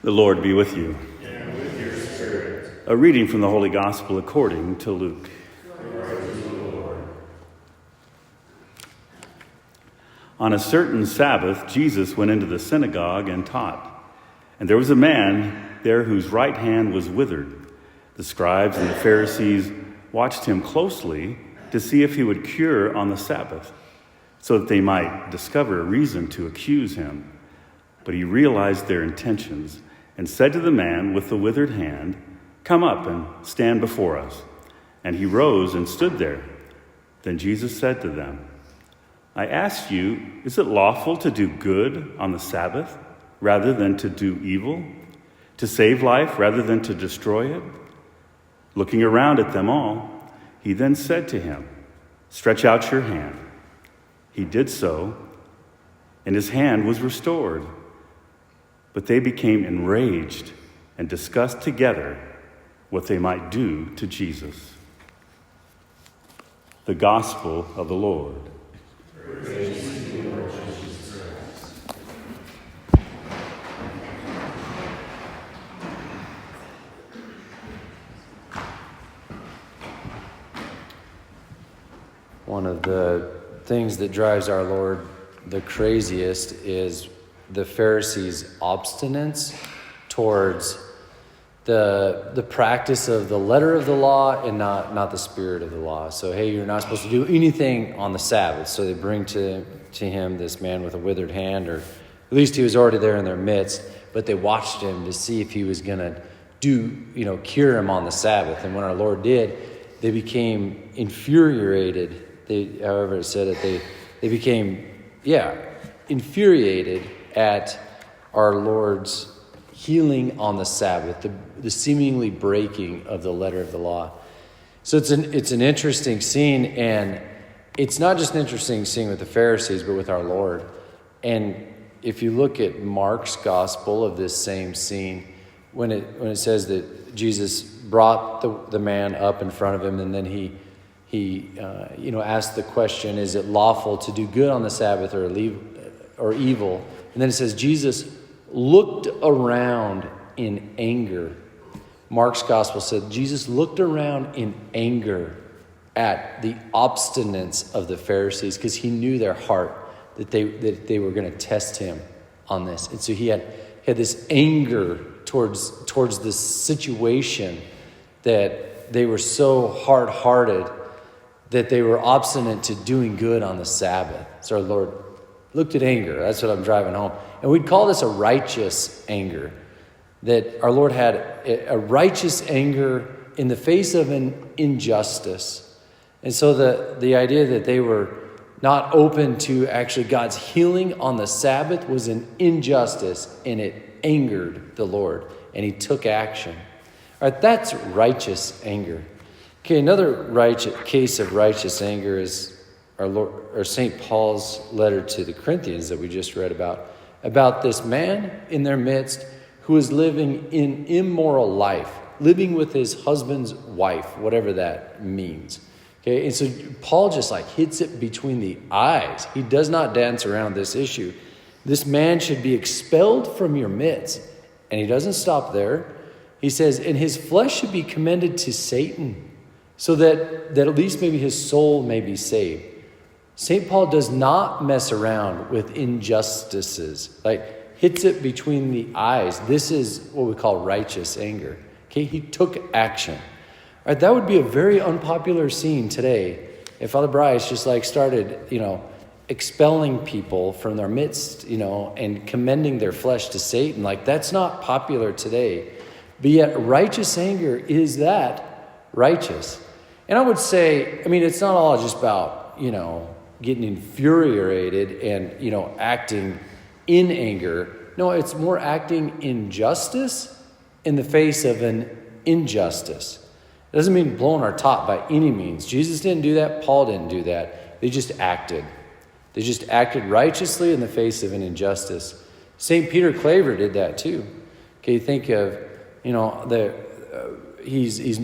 The Lord be with you. And with your spirit. A reading from the Holy Gospel according to Luke. Glory to the Lord. On a certain Sabbath, Jesus went into the synagogue and taught. And there was a man there whose right hand was withered. The scribes and the Pharisees watched him closely to see if he would cure on the Sabbath, so that they might discover a reason to accuse him. But he realized their intentions and said to the man with the withered hand, "Come up and stand before us." And he rose and stood there. Then Jesus said to them, "I ask you, is it lawful to do good on the Sabbath rather than to do evil? To save life rather than to destroy it?" Looking around at them all, he then said to him, "Stretch out your hand." He did so, and his hand was restored. But they became enraged and discussed together what they might do to Jesus. The Gospel of the Lord. Praise to you, Lord Jesus Christ. One of the things that drives our Lord the craziest is the Pharisees' obstinance towards the practice of the letter of the law and not the spirit of the law. So, hey, you're not supposed to do anything on the Sabbath. So they bring to him this man with a withered hand, or at least he was already there in their midst, but they watched him to see if he was going to cure him on the Sabbath. And when our Lord did, they became infuriated. However it said it, they became, infuriated at our Lord's healing on the Sabbath, the seemingly breaking of the letter of the law. So it's an interesting scene, and it's not just an interesting scene with the Pharisees, but with our Lord. And if you look at Mark's gospel of this same scene, when it says that Jesus brought the man up in front of him, and then he asked the question, is it lawful to do good on the Sabbath or evil? And then it says Jesus looked around in anger. Mark's gospel said Jesus looked around in anger at the obstinance of the Pharisees, because he knew their heart, that they were going to test him on this. And so he had this anger towards this situation, that they were so hard-hearted that they were obstinate to doing good on the Sabbath. So our Lord looked at anger. That's what I'm driving home. And we'd call this a righteous anger. That our Lord had a righteous anger in the face of an injustice. And so the idea that they were not open to actually God's healing on the Sabbath was an injustice, and it angered the Lord. And he took action. All right, that's righteous anger. Okay, another case of righteous anger is our St. Paul's letter to the Corinthians that we just read about this man in their midst who is living in immoral life, living with his husband's wife, whatever that means. Okay, and so Paul just hits it between the eyes. He does not dance around this issue. This man should be expelled from your midst. And he doesn't stop there. He says, and his flesh should be commended to Satan, so that at least maybe his soul may be saved. St. Paul does not mess around with injustices, hits it between the eyes. This is what we call righteous anger. Okay, he took action. All right, that would be a very unpopular scene today if Father Bryce just started, expelling people from their midst, and commending their flesh to Satan. That's not popular today. But yet righteous anger is that righteous. And I would say, it's not all just about, getting infuriated and, acting in anger. No, it's more acting in justice in the face of an injustice. It doesn't mean blowing our top by any means. Jesus didn't do that. Paul didn't do that. They just acted. They just acted righteously in the face of an injustice. St. Peter Claver did that too. Okay, think of, he's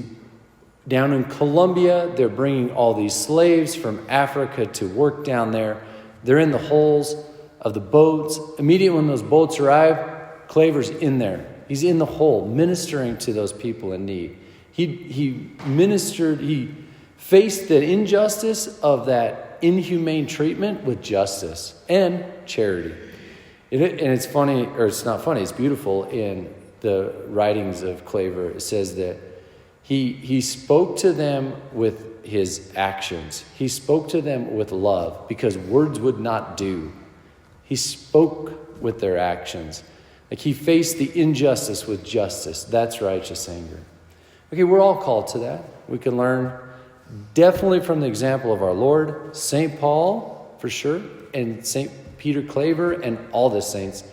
down in Colombia. They're bringing all these slaves from Africa to work down there. They're in the holes of the boats. Immediately when those boats arrive, Claver's in there. He's in the hole, ministering to those people in need. He ministered, he faced the injustice of that inhumane treatment with justice and charity. And it's funny, or it's not funny, it's beautiful in the writings of Claver. It says that he spoke to them with his actions. He spoke to them with love because words would not do. He spoke with their actions. Like he faced the injustice with justice. That's righteous anger. Okay, we're all called to that. We can learn definitely from the example of our Lord, St. Paul, for sure, and St. Peter Claver and all the saints.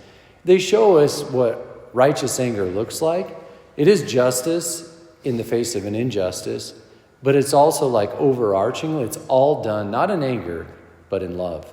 They show us what righteous anger looks like. It is justice in the face of an injustice, but it's also like overarching. It's all done, not in anger, but in love.